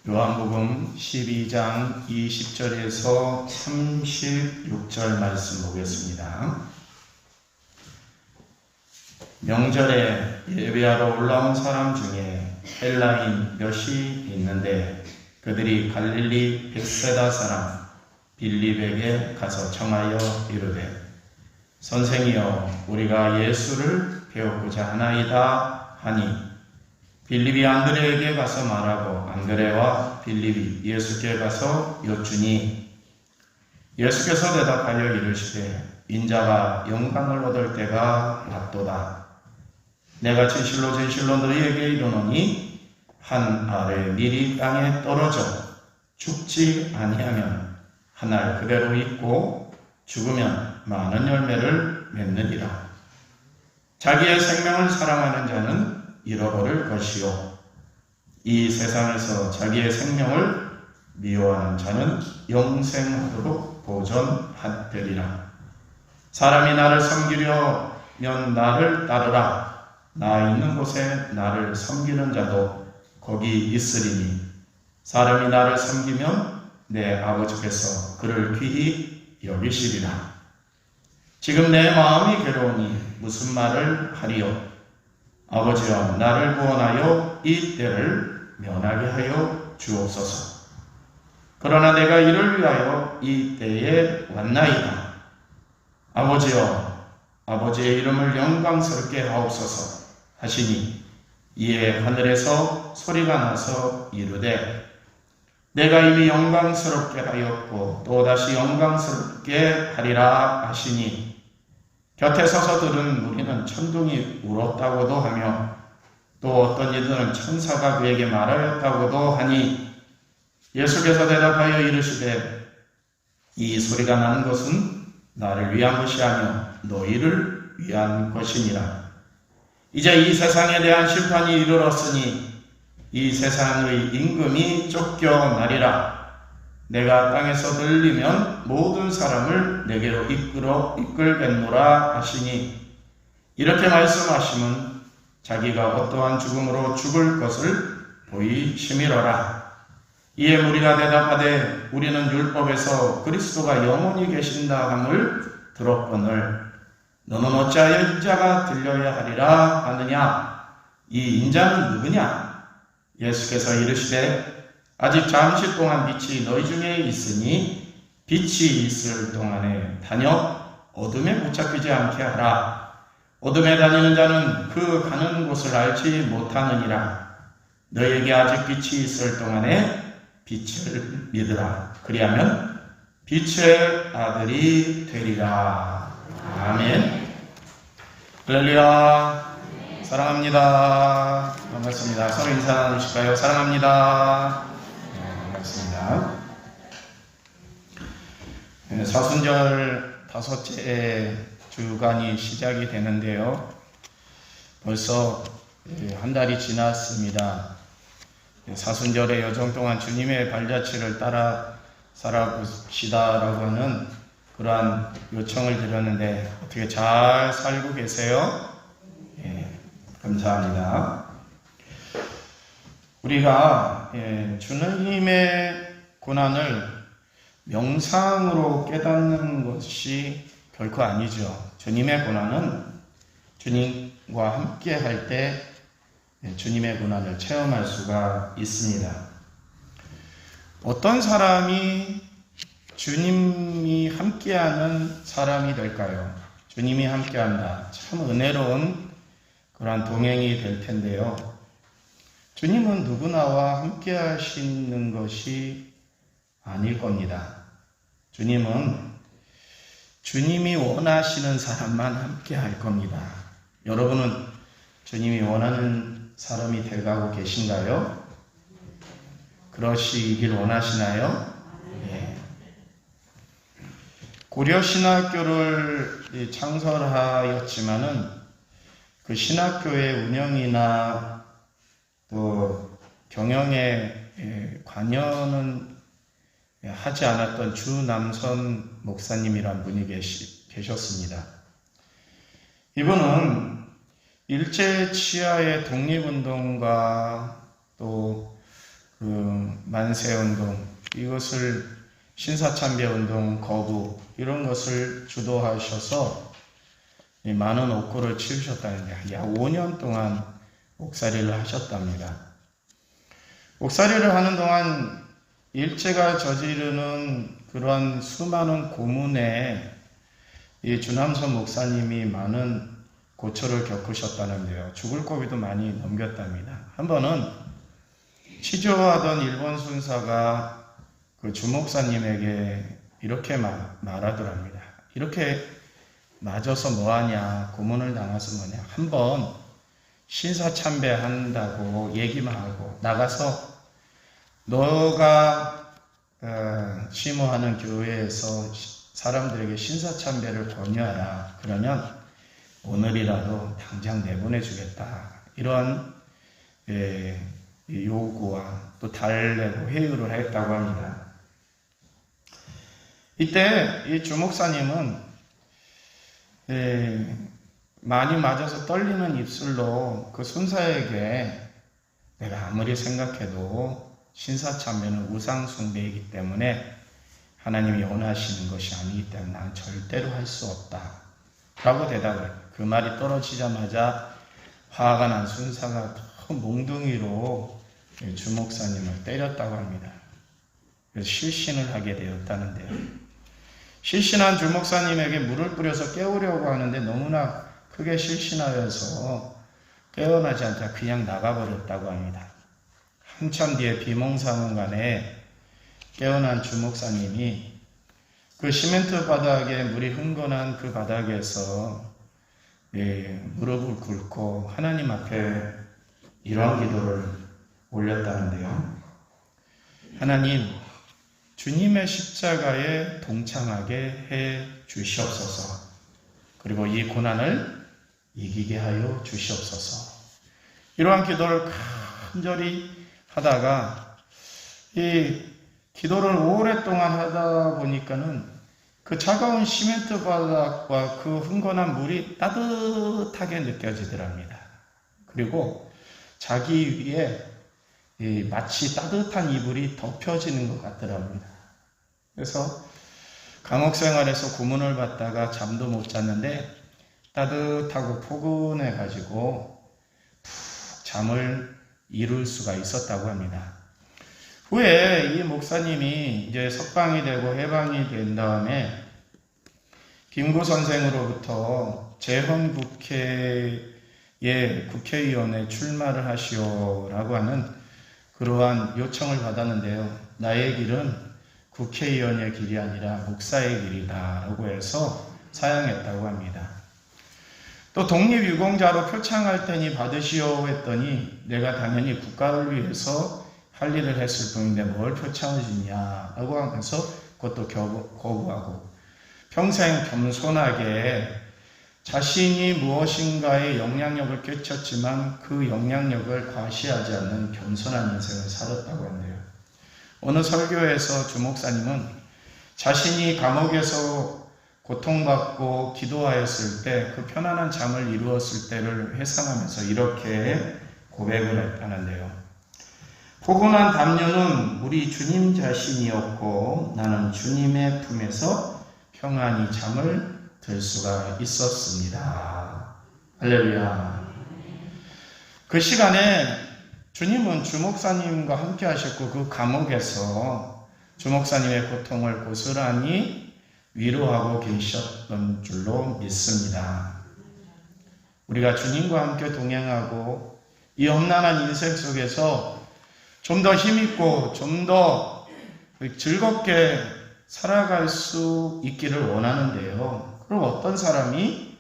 요한복음 12장 20절에서 36절 말씀 보겠습니다. 명절에 예배하러 올라온 사람 중에 헬라인 몇이 있는데 그들이 갈릴리 벳세다 사람 빌립에게 가서 청하여 이르되 선생이여 우리가 예수를 배우고자 하나이다 하니 빌립이 안드레에게 가서 말하고 안드레와 빌립이 예수께 가서 여쭈니 예수께서 대답하여 이르시되 인자가 영광을 얻을 때가 왔도다. 내가 진실로 진실로 너희에게 이르노니 한 알의 밀이 땅에 떨어져 죽지 아니하면 한 알 그대로 있고 죽으면 많은 열매를 맺느니라. 자기의 생명을 사랑하는 자는 잃어버릴 것이요 이 세상에서 자기의 생명을 미워하는 자는 영생하도록 보존하리라. 사람이 나를 섬기려면 나를 따르라. 나 있는 곳에 나를 섬기는 자도 거기 있으리니 사람이 나를 섬기면 내 아버지께서 그를 귀히 여기시리라. 지금 내 마음이 괴로우니 무슨 말을 하리요? 아버지여 나를 구원하여 이 때를 면하게 하여 주옵소서. 그러나 내가 이를 위하여 이 때에 왔나이다. 아버지여 아버지의 이름을 영광스럽게 하옵소서 하시니 이에 하늘에서 소리가 나서 이르되 내가 이미 영광스럽게 하였고 또다시 영광스럽게 하리라 하시니 곁에 서서 들은 무리는 천둥이 울었다고도 하며 또 어떤 이들은 천사가 그에게 말하였다고도 하니 예수께서 대답하여 이르시되 이 소리가 나는 것은 나를 위한 것이 아니요 너희를 위한 것이니라. 이제 이 세상에 대한 심판이 이르렀으니 이 세상의 임금이 쫓겨나리라. 내가 땅에서 들리면 모든 사람을 내게로 이끌겠노라 하시니 이렇게 말씀하시면 자기가 어떠한 죽음으로 죽을 것을 보이심이로라. 이에 무리가 대답하되 우리는 율법에서 그리스도가 영원히 계신다 함을 들었거늘 너는 어찌하여 인자가 들려야 하리라 하느냐? 이 인자는 누구냐? 예수께서 이르시되 아직 잠시 동안 빛이 너희 중에 있으니 빛이 있을 동안에 다녀 어둠에 붙잡히지 않게 하라. 어둠에 다니는 자는 그 가는 곳을 알지 못하느니라. 너희에게 아직 빛이 있을 동안에 빛을 믿으라. 그리하면 빛의 아들이 되리라. 아멘. 할렐루야. 사랑합니다. 반갑습니다. 서로 인사 나누실까요? 사랑합니다. 반갑습니다. 사순절 5째 주간이 시작이 되는데요. 벌써 한 달이 지났습니다. 사순절의 여정 동안 주님의 발자취를 따라 살아봅시다라고 하는 그러한 요청을 드렸는데 어떻게 잘 살고 계세요? 감사합니다. 우리가 주님의 고난을 명상으로 깨닫는 것이 결코 아니죠. 주님의 고난은 주님과 함께 할 때 주님의 고난을 체험할 수가 있습니다. 어떤 사람이 주님이 함께하는 사람이 될까요? 주님이 함께한다. 참 은혜로운 그러한 동행이 될 텐데요. 주님은 누구나와 함께 하시는 것이 아닐 겁니다. 주님은 주님이 원하시는 사람만 함께 할 겁니다. 여러분은 주님이 원하는 사람이 돼가고 계신가요? 그러시길 원하시나요? 네. 고려신학교를 창설하였지만은 그 신학교의 운영이나 또 경영에 관여는 하지 않았던 주남선 목사님이란 분이 계셨습니다. 이분은 일제 치하의 독립운동가 또 만세운동, 이것을 신사참배운동 거부, 이런 것을 주도하셔서 많은 옥고를 치우셨다는데 약 5년 동안 옥살이를 하셨답니다. 옥살이를 하는 동안 일제가 저지르는 그러한 수많은 고문에 이 주남선 목사님이 많은 고초를 겪으셨다는데요. 죽을 고비도 많이 넘겼답니다. 한 번은 치조하던 일본 순사가 그 주목사님에게 이렇게 말하더랍니다. 이렇게 맞아서 뭐하냐, 고문을 당해서 뭐냐, 한번 신사참배한다고 얘기만 하고 나가서 너가 심호하는 교회에서 사람들에게 신사참배를 권유하라. 그러면 오늘이라도 당장 내보내주겠다. 이런 요구와 또 달래고 회유를 했다고 합니다. 이때 이 주목사님은 많이 맞아서 떨리는 입술로 그 순사에게 내가 아무리 생각해도 신사참배는 우상숭배이기 때문에 하나님이 원하시는 것이 아니기 때문에 난 절대로 할 수 없다 라고 대답을 해요. 그 말이 떨어지자마자 화가 난 순사가 몽둥이로 주목사님을 때렸다고 합니다. 그래서 실신을 하게 되었다는데요. 실신한 주목사님에게 물을 뿌려서 깨우려고 하는데 너무나 크게 실신하여서 깨어나지 않자 그냥 나가버렸다고 합니다. 한참 뒤에 비몽사몽간에 깨어난 주목사님이 그 시멘트 바닥에 물이 흥건한 그 바닥에서 무릎을 꿇고 하나님 앞에 이러한 기도를 올렸다는데요. 하나님, 주님의 십자가에 동참하게 해 주시옵소서. 그리고 이 고난을 이기게 하여 주시옵소서. 이러한 기도를 간절히 하다가 이 기도를 오랫동안 하다 보니까는 그 차가운 시멘트 바닥과 그 흥건한 물이 따뜻하게 느껴지더랍니다. 그리고 자기 위에 마치 따뜻한 이불이 덮여지는 것 같더랍니다. 그래서 감옥 생활에서 고문을 받다가 잠도 못 잤는데 따뜻하고 포근해 가지고 푹 잠을 이룰 수가 있었다고 합니다. 후에 이 목사님이 이제 석방이 되고 해방이 된 다음에 김구 선생으로부터 재헌국회에 국회의원에 출마를 하시오라고 하는 그러한 요청을 받았는데요. 나의 길은 국회의원의 길이 아니라 목사의 길이다 라고 해서 사양했다고 합니다. 또 독립유공자로 표창할 테니 받으시오 했더니 내가 당연히 국가를 위해서 할 일을 했을 뿐인데 뭘 표창을 주냐 라고 하면서 그것도 거부하고 평생 겸손하게 자신이 무엇인가에 영향력을 끼쳤지만 그 영향력을 과시하지 않는 겸손한 인생을 살았다고 한대요. 어느 설교에서 주목사님은 자신이 감옥에서 고통받고 기도하였을 때 그 편안한 잠을 이루었을 때를 회상하면서 이렇게 고백을 했다는데요. 포근한 담요는 우리 주님 자신이었고 나는 주님의 품에서 평안히 잠을 들 수가 있었습니다. 할렐루야. 그 시간에 주님은 주목사님과 함께 하셨고 그 감옥에서 주목사님의 고통을 고스란히 위로하고 계셨던 줄로 믿습니다. 우리가 주님과 함께 동행하고 이 험난한 인생 속에서 좀 더 힘있고 좀 더 즐겁게 살아갈 수 있기를 원하는데요. 그럼 어떤 사람이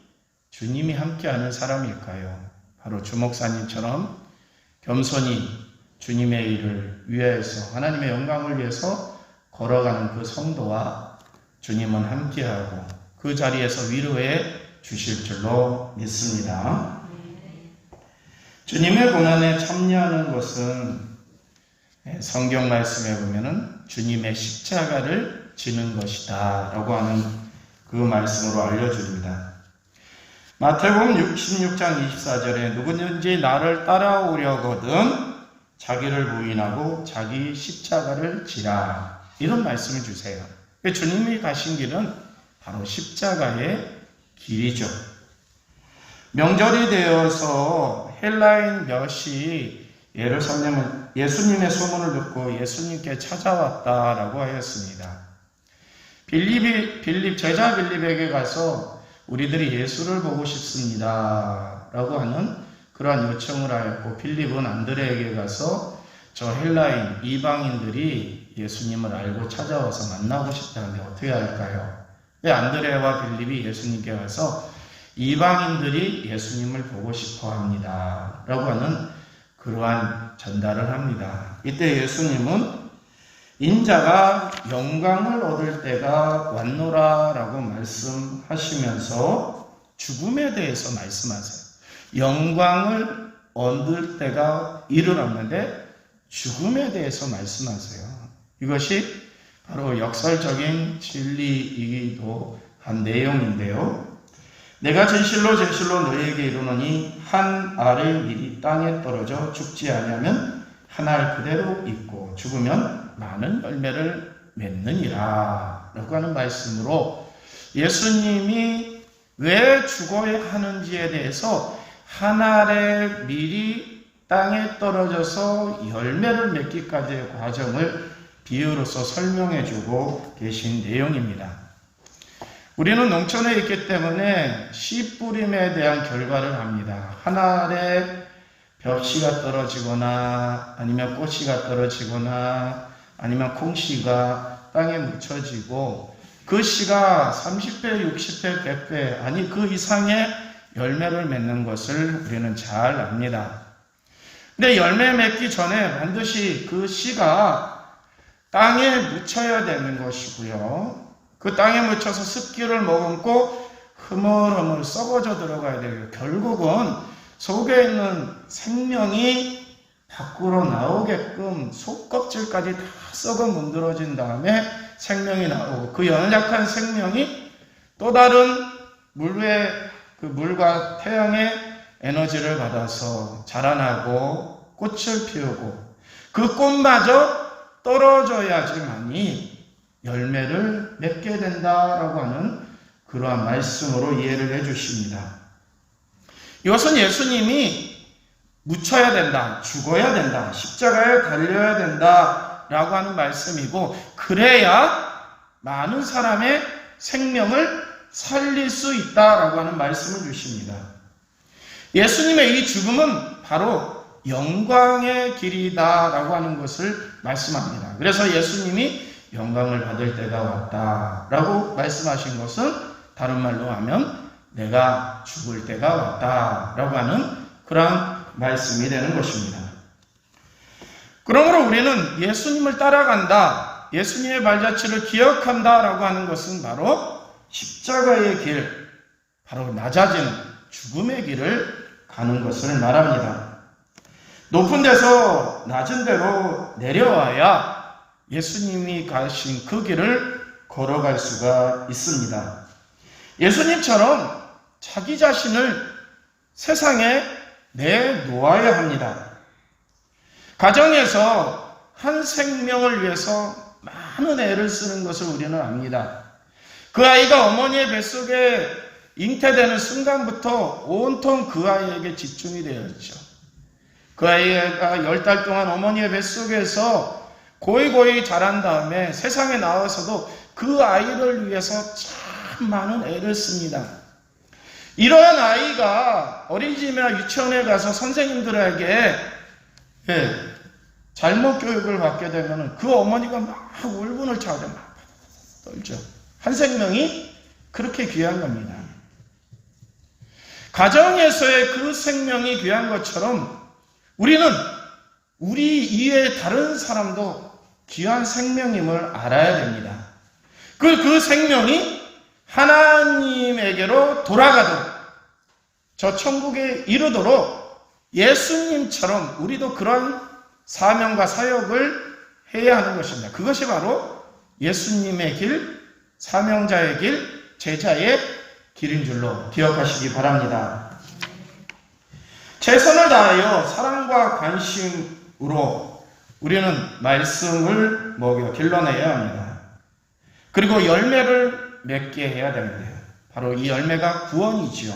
주님이 함께하는 사람일까요? 바로 주목사님처럼 겸손히 주님의 일을 위해서 하나님의 영광을 위해서 걸어가는 그 성도와 주님은 함께하고 그 자리에서 위로해 주실 줄로 믿습니다. 주님의 고난에 참여하는 것은 성경 말씀에 보면은 주님의 십자가를 지는 것이다 라고 하는 그 말씀으로 알려줍니다. 마태복음 16장 24절에 누구든지 나를 따라오려거든 자기를 부인하고 자기 십자가를 지라. 이런 말씀을 주세요. 주님이 가신 길은 바로 십자가의 길이죠. 명절이 되어서 헬라인 몇이 예루살렘을 예수님의 소문을 듣고 예수님께 찾아왔다라고 하였습니다. 제자 빌립에게 가서 우리들이 예수를 보고 싶습니다 라고 하는 그러한 요청을 하였고, 빌립은 안드레에게 가서 저 헬라인 이방인들이 예수님을 알고 찾아와서 만나고 싶다는데 어떻게 할까요? 안드레와 빌립이 예수님께 가서 이방인들이 예수님을 보고 싶어 합니다 라고 하는 그러한 전달을 합니다. 이때 예수님은 인자가 영광을 얻을 때가 왔노라 라고 말씀하시면서 죽음에 대해서 말씀하세요. 영광을 얻을 때가 이르렀는데 죽음에 대해서 말씀하세요. 이것이 바로 역설적인 진리이기도 한 내용인데요. 내가 진실로 너희에게 이르노니 한 알의 밀이 땅에 떨어져 죽지 아니하면 한 알 그대로 있고 죽으면 많은 열매를 맺느니라 라고 하는 말씀으로 예수님이 왜 죽어야 하는지에 대해서 한 알의 밀이 땅에 떨어져서 열매를 맺기까지의 과정을 비유로서 설명해 주고 계신 내용입니다. 우리는 농촌에 있기 때문에 씨 뿌림에 대한 결과를 합니다. 한 알에 벽씨가 떨어지거나 아니면 꽃씨가 떨어지거나 아니면 콩씨가 땅에 묻혀지고 그 씨가 30배, 60배, 100배 아니 그 이상의 열매를 맺는 것을 우리는 잘 압니다. 근데 열매 맺기 전에 반드시 그 씨가 땅에 묻혀야 되는 것이고요. 그 땅에 묻혀서 습기를 머금고 흐물흐물 썩어져 들어가야 되고, 결국은 속에 있는 생명이 밖으로 나오게끔 속껍질까지 다 썩어 문드러진 다음에 생명이 나오고, 그 연약한 생명이 또 다른 물과 태양의 에너지를 받아서 자라나고 꽃을 피우고, 그 꽃마저 떨어져야지만이 열매를 맺게 된다라고 하는 그러한 말씀으로 이해를 해주십니다. 이것은 예수님이 묻혀야 된다, 죽어야 된다, 십자가에 달려야 된다라고 하는 말씀이고, 그래야 많은 사람의 생명을 살릴 수 있다라고 하는 말씀을 주십니다. 예수님의 이 죽음은 바로 영광의 길이다라고 하는 것을 말씀합니다. 그래서 예수님이 영광을 받을 때가 왔다라고 말씀하신 것은 다른 말로 하면 내가 죽을 때가 왔다라고 하는 그런 말씀이 되는 것입니다. 그러므로 우리는 예수님을 따라간다, 예수님의 발자취를 기억한다라고 하는 것은 바로 십자가의 길, 바로 낮아지는 죽음의 길을 가는 것을 말합니다. 높은 데서 낮은 데로 내려와야 예수님이 가신 그 길을 걸어갈 수가 있습니다. 예수님처럼 자기 자신을 세상에 내놓아야 합니다. 가정에서 한 생명을 위해서 많은 애를 쓰는 것을 우리는 압니다. 그 아이가 어머니의 뱃속에 잉태되는 순간부터 온통 그 아이에게 집중이 되어 있죠. 그 아이가 10달 동안 어머니의 뱃속에서 고이고이 자란 다음에 세상에 나와서도 그 아이를 위해서 참 많은 애를 씁니다. 이러한 아이가 어린이집이나 유치원에 가서 선생님들에게 잘못 교육을 받게 되면 그 어머니가 막 울분을 차죠. 막 떨죠. 한 생명이 그렇게 귀한 겁니다. 가정에서의 그 생명이 귀한 것처럼 우리는 우리 이외의 다른 사람도 귀한 생명임을 알아야 됩니다. 그 생명이 하나님에게로 돌아가도록, 저 천국에 이르도록 예수님처럼 우리도 그런 사명과 사역을 해야 하는 것입니다. 그것이 바로 예수님의 길, 사명자의 길, 제자의 길인 줄로 기억하시기 바랍니다. 최선을 다하여 사랑과 관심 우리는 말씀을 먹여 길러내야 합니다. 그리고 열매를 맺게 해야 됩니다. 바로 이 열매가 구원이지요.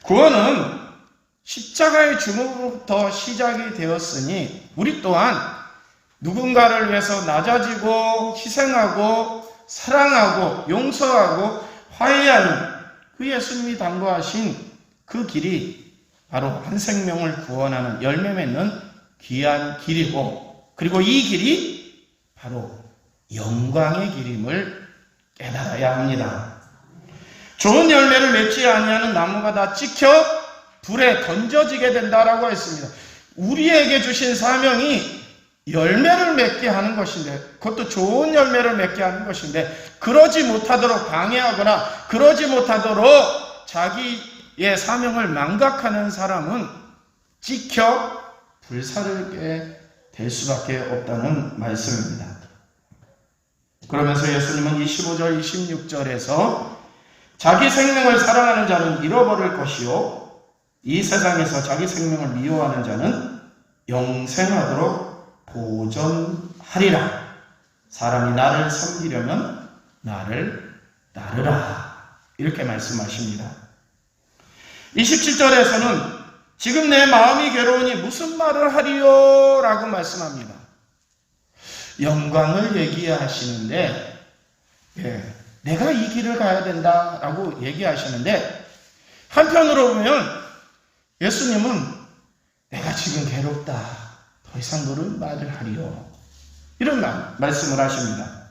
구원은 십자가의 죽음으로부터 시작이 되었으니 우리 또한 누군가를 위해서 낮아지고 희생하고 사랑하고 용서하고 화해하는 그 예수님이 당부하신 그 길이 바로 한 생명을 구원하는 열매 맺는 귀한 길이고, 그리고 이 길이 바로 영광의 길임을 깨달아야 합니다. 좋은 열매를 맺지 아니하는 나무가 다 찍혀 불에 던져지게 된다라고 했습니다. 우리에게 주신 사명이 열매를 맺게 하는 것인데, 그것도 좋은 열매를 맺게 하는 것인데, 그러지 못하도록 방해하거나 그러지 못하도록 자기의 사명을 망각하는 사람은 찍혀 불사르게 될 수밖에 없다는 말씀입니다. 그러면서 예수님은 25절, 26절에서 자기 생명을 사랑하는 자는 잃어버릴 것이요, 이 세상에서 자기 생명을 미워하는 자는 영생하도록 보존하리라. 사람이 나를 섬기려면 나를 따르라. 이렇게 말씀하십니다. 27절에서는 지금 내 마음이 괴로우니 무슨 말을 하리요? 라고 말씀합니다. 영광을 얘기하시는데, 내가 이 길을 가야 된다라고 얘기하시는데, 한편으로 보면 예수님은 내가 지금 괴롭다, 더 이상 너를 말을 하리요, 이런 말씀을 하십니다.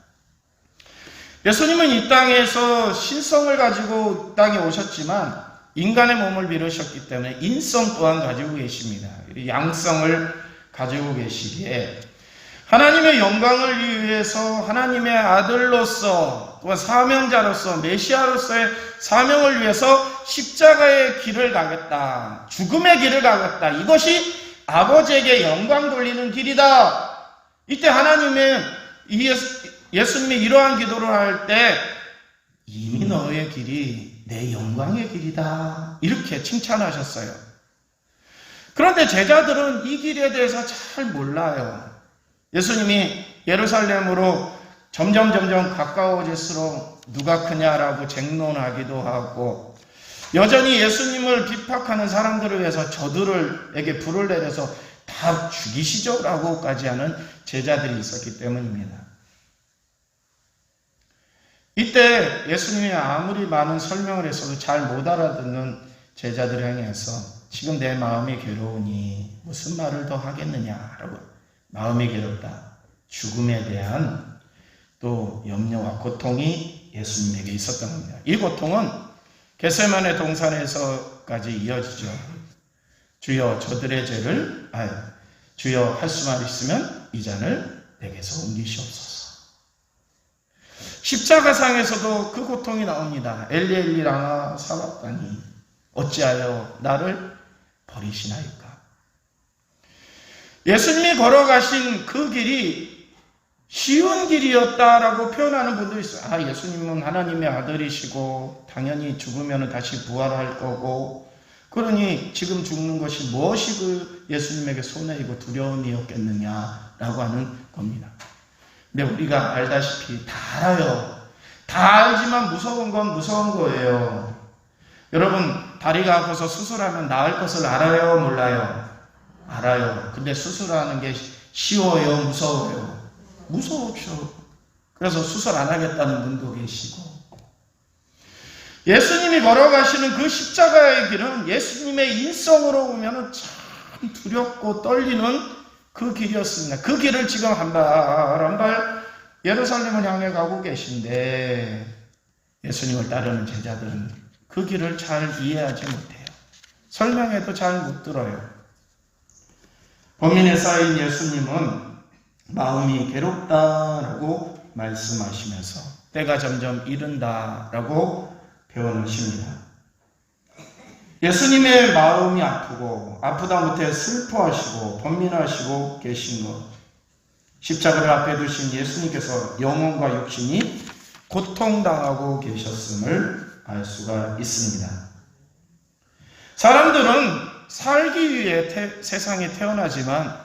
예수님은 이 땅에서 신성을 가지고 이 땅에 오셨지만 인간의 몸을 빌으셨기 때문에 인성 또한 가지고 계십니다. 양성을 가지고 계시기에 하나님의 영광을 위해서 하나님의 아들로서 또한 사명자로서 메시아로서의 사명을 위해서 십자가의 길을 가겠다, 죽음의 길을 가겠다, 이것이 아버지에게 영광 돌리는 길이다. 이때 하나님의 예수님이 이러한 기도를 할 때 이미 너의 길이 내 영광의 길이다, 이렇게 칭찬하셨어요. 그런데 제자들은 이 길에 대해서 잘 몰라요. 예수님이 예루살렘으로 점점 가까워질수록 누가 크냐라고 쟁론하기도 하고, 여전히 예수님을 비박하는 사람들을 위해서 저들에게 불을 내려서 다 죽이시죠 라고까지 하는 제자들이 있었기 때문입니다. 이때 예수님이 아무리 많은 설명을 했어도 잘 못 알아듣는 제자들을 향해서 지금 내 마음이 괴로우니 무슨 말을 더 하겠느냐라고, 마음이 괴롭다, 죽음에 대한 또 염려와 고통이 예수님에게 있었던 겁니다. 이 고통은 겟세마네 동산에서까지 이어지죠. 주여 저들의 죄를, 주여 할 수만 있으면 이 잔을 내게서 옮기시옵소서. 십자가상에서도 그 고통이 나옵니다. 엘리 엘리 라마 사박다니 어찌하여 나를 버리시나이까. 예수님이 걸어가신 그 길이 쉬운 길이었다라고 표현하는 분도 있어요. 예수님은 하나님의 아들이시고 당연히 죽으면 다시 부활할 거고, 그러니 지금 죽는 것이 무엇이 그 예수님에게 손해이고 두려움이었겠느냐라고 하는 겁니다. 근데 우리가 알다시피 다 알아요. 다 알지만 무서운 건 무서운 거예요. 여러분, 다리가 아파서 수술하면 나을 것을 알아요, 몰라요? 알아요. 근데 수술하는 게 쉬워요, 무서워요? 무서웠죠. 그래서 수술 안 하겠다는 분도 계시고, 예수님이 걸어가시는 그 십자가의 길은 예수님의 인성으로 보면 참 두렵고 떨리는 그 길이었습니다. 그 길을 지금 한 발 예루살렘을 향해 가고 계신데, 예수님을 따르는 제자들은 그 길을 잘 이해하지 못해요. 설명해도 잘 못 들어요. 범인에 쌓인 예수님은 마음이 괴롭다라고 말씀하시면서 때가 점점 이른다라고 표현하십니다. 예수님의 마음이 아프고 아프다 못해 슬퍼하시고 번민하시고 계신 것, 십자가를 앞에 두신 예수님께서 영혼과 육신이 고통당하고 계셨음을 알 수가 있습니다. 사람들은 살기 위해 세상에 태어나지만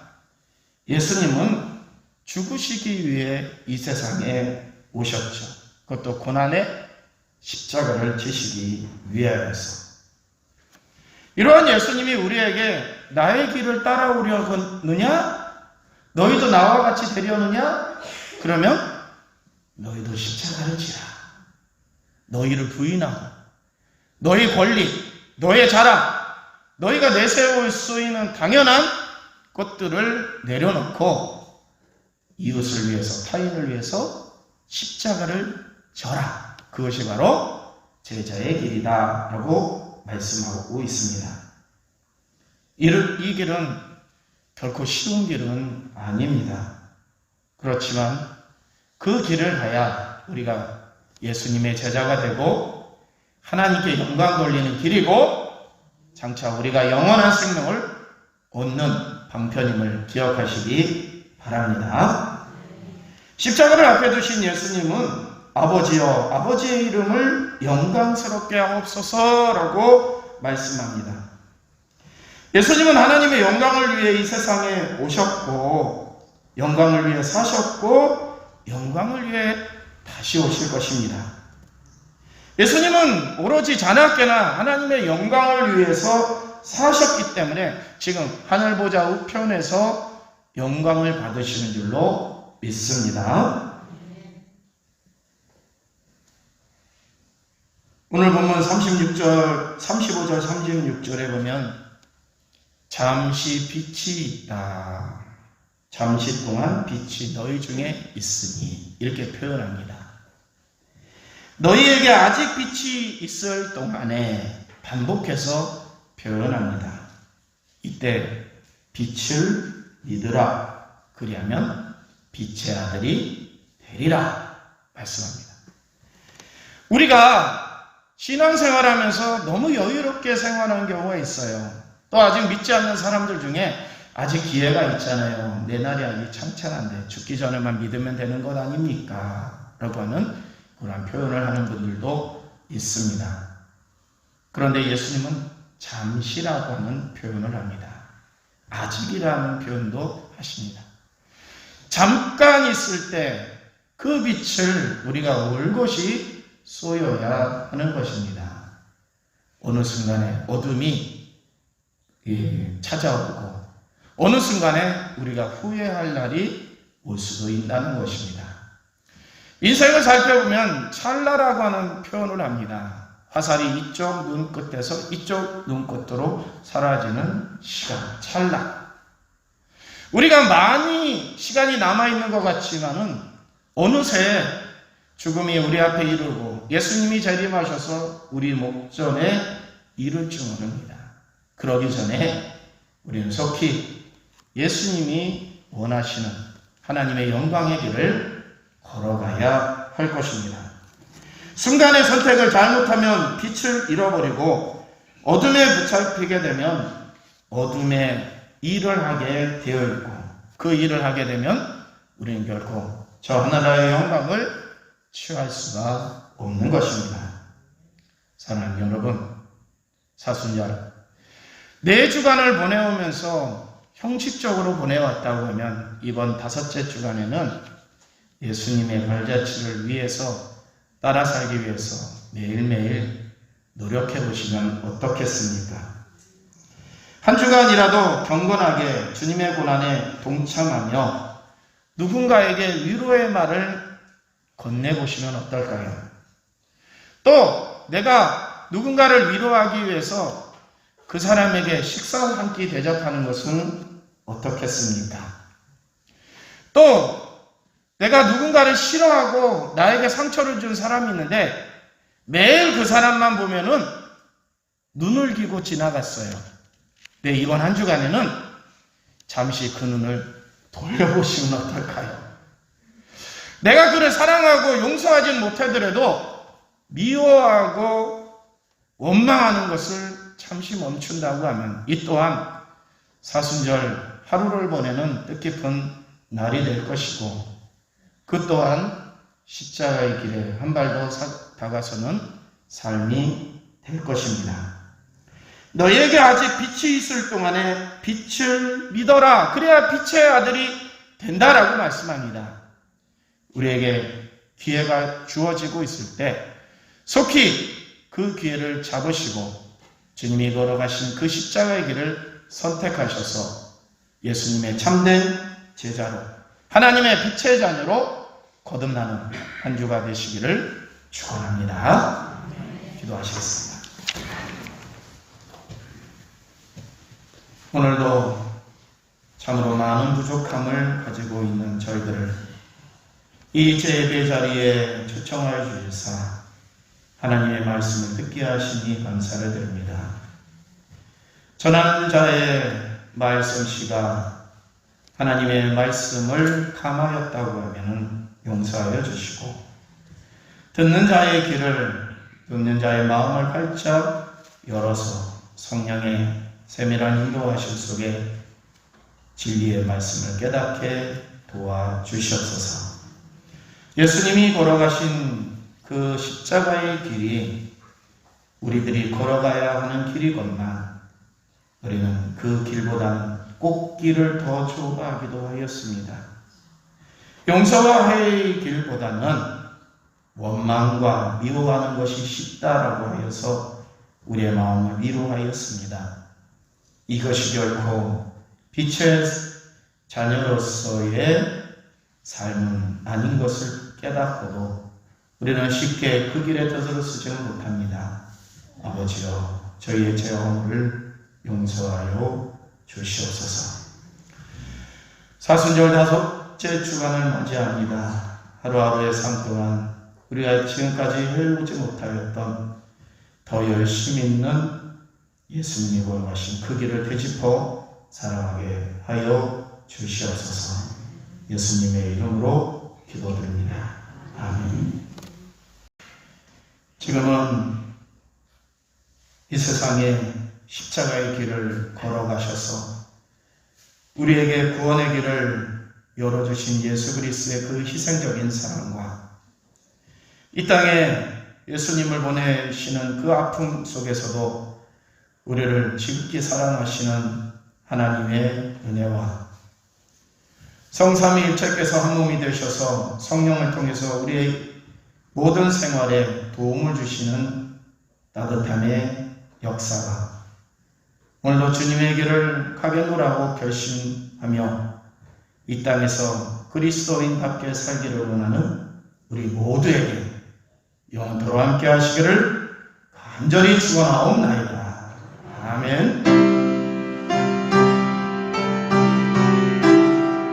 예수님은 죽으시기 위해 이 세상에 오셨죠. 그것도 고난의 십자가를 지시기 위하여서. 이러한 예수님이 우리에게 나의 길을 따라오려느냐? 너희도 나와 같이 되려느냐? 그러면 너희도 십자가를 지라. 너희를 부인하고 너희 권리, 너의 자랑, 너희가 내세울 수 있는 당연한 것들을 내려놓고 이웃을 위해서, 타인을 위해서 십자가를 져라. 그것이 바로 제자의 길이다 라고 말씀하고 있습니다. 이 길은 결코 쉬운 길은 아닙니다. 그렇지만 그 길을 가야 우리가 예수님의 제자가 되고 하나님께 영광 돌리는 길이고 장차 우리가 영원한 생명을 얻는 방편임을 기억하시기 바랍니다. 십자가를 앞에 두신 예수님은 아버지여 아버지의 이름을 영광스럽게 하옵소서라고 말씀합니다. 예수님은 하나님의 영광을 위해 이 세상에 오셨고 영광을 위해 사셨고 영광을 위해 다시 오실 것입니다. 예수님은 오로지 자나깨나 하나님의 영광을 위해서 사셨기 때문에 지금 하늘보좌 우편에서 영광을 받으시는 줄로 믿습니다. 오늘 본문 35절 36절에 보면 잠시 빛이 있다. 잠시 동안 빛이 너희 중에 있으니 이렇게 표현합니다. 너희에게 아직 빛이 있을 동안에 반복해서 표현합니다. 이때 빛을 믿으라. 그리하면 빛의 아들이 되리라 말씀합니다. 우리가 신앙생활하면서 너무 여유롭게 생활하는 경우가 있어요. 또 아직 믿지 않는 사람들 중에 아직 기회가 있잖아요. 내 날이 아직 창창한데 죽기 전에만 믿으면 되는 것 아닙니까? 라고 하는 그런 표현을 하는 분들도 있습니다. 그런데 예수님은 잠시라고 하는 표현을 합니다. 아직이라는 표현도 하십니다. 잠깐 있을 때 그 빛을 우리가 올 곳이 쏘여야 하는 것입니다. 어느 순간에 어둠이 찾아오고 어느 순간에 우리가 후회할 날이 올 수도 있다는 것입니다. 인생을 살펴보면 찰나라고 하는 표현을 합니다. 화살이 이쪽 눈끝에서 이쪽 눈끝으로 사라지는 시간, 찰나. 우리가 많이 시간이 남아있는 것 같지만은 어느새 죽음이 우리 앞에 이르고 예수님이 재림하셔서 우리 목전에 이를 줄 모릅니다. 그러기 전에 우리는 속히 예수님이 원하시는 하나님의 영광의 길을 걸어가야 할 것입니다. 순간의 선택을 잘못하면 빛을 잃어버리고 어둠에 붙잡히게 되면 어둠의 일을 하게 되어 있고 그 일을 하게 되면 우리는 결코 저 하나님의 영광을 취할 수가 없는 것입니다. 사랑하는 여러분, 사순절 4주간을 보내오면서 형식적으로 보내왔다고 하면 이번 5째 주간에는 예수님의 발자취를 위해서 따라 살기 위해서 매일매일 노력해 보시면 어떻겠습니까? 한 주간이라도 경건하게 주님의 고난에 동참하며 누군가에게 위로의 말을 건네보시면 어떨까요? 또 내가 누군가를 위로하기 위해서 그 사람에게 식사 한 끼 대접하는 것은 어떻겠습니까? 또 내가 누군가를 싫어하고 나에게 상처를 준 사람이 있는데 매일 그 사람만 보면은 눈을 기고 지나갔어요. 네, 이번 한 주간에는 잠시 그 눈을 돌려보시면 어떨까요? 내가 그를 사랑하고 용서하진 못하더라도 미워하고 원망하는 것을 잠시 멈춘다고 하면 이 또한 사순절 하루를 보내는 뜻깊은 날이 될 것이고 그 또한 십자가의 길에 한 발 더 다가서는 삶이 될 것입니다. 너희에게 아직 빛이 있을 동안에 빛을 믿어라. 그래야 빛의 아들이 된다라고 말씀합니다. 우리에게 기회가 주어지고 있을 때 속히 그 기회를 잡으시고 주님이 걸어가신 그 십자가의 길을 선택하셔서 예수님의 참된 제자로 하나님의 빛의 자녀로 거듭나는 한 주가 되시기를 축원합니다. 기도하시겠습니다. 오늘도 참으로 많은 부족함을 가지고 있는 저희들을 이 제예배 자리에 초청하여 주셔서 하나님의 말씀을 듣게 하시니 감사를 드립니다. 전하는 자의 말씀씨가 하나님의 말씀을 감하였다고 하면 용서하여 주시고 듣는 자의 귀를 듣는 자의 마음을 활짝 열어서 성령의 세밀한 인도하심 속에 진리의 말씀을 깨닫게 도와주시옵소서. 예수님이 걸어가신 그 십자가의 길이 우리들이 걸어가야 하는 길이건만 우리는 그 길보다는 꽃길을 더 좋아하기도 하였습니다. 용서와 회의 길보다는 원망과 미워하는 것이 쉽다라고 하여서 우리의 마음을 위로하였습니다. 이것이 결코 빛의 자녀로서의 삶은 아닌 것을 깨닫고도 우리는 쉽게 그 길에 들어서지는 못합니다. 아버지여, 저희의 죄악을 용서하여 주시옵소서. 사순절 5째 주간을 맞이합니다. 하루하루의 삶 동안 우리가 지금까지 해오지 못하였던 더 열심히 있는 예수님이 걸어가신 그 길을 되짚어 살아가게 하여 주시옵소서. 예수님의 이름으로 기도드립니다. 아멘. 지금은 이 세상에 십자가의 길을 걸어가셔서 우리에게 구원의 길을 열어주신 예수 그리스도의 그 희생적인 사랑과 이 땅에 예수님을 보내시는 그 아픔 속에서도 우리를 지극히 사랑하시는 하나님의 은혜와 성삼위일체께서 한 몸이 되셔서 성령을 통해서 우리의 모든 생활에 도움을 주시는 따뜻함의 역사가 오늘도 주님의 길을 가겠노라고 결심하며 이 땅에서 그리스도인답게 살기를 원하는 우리 모두에게 영원토록 함께 하시기를 간절히 축원하옵나이다. 아멘.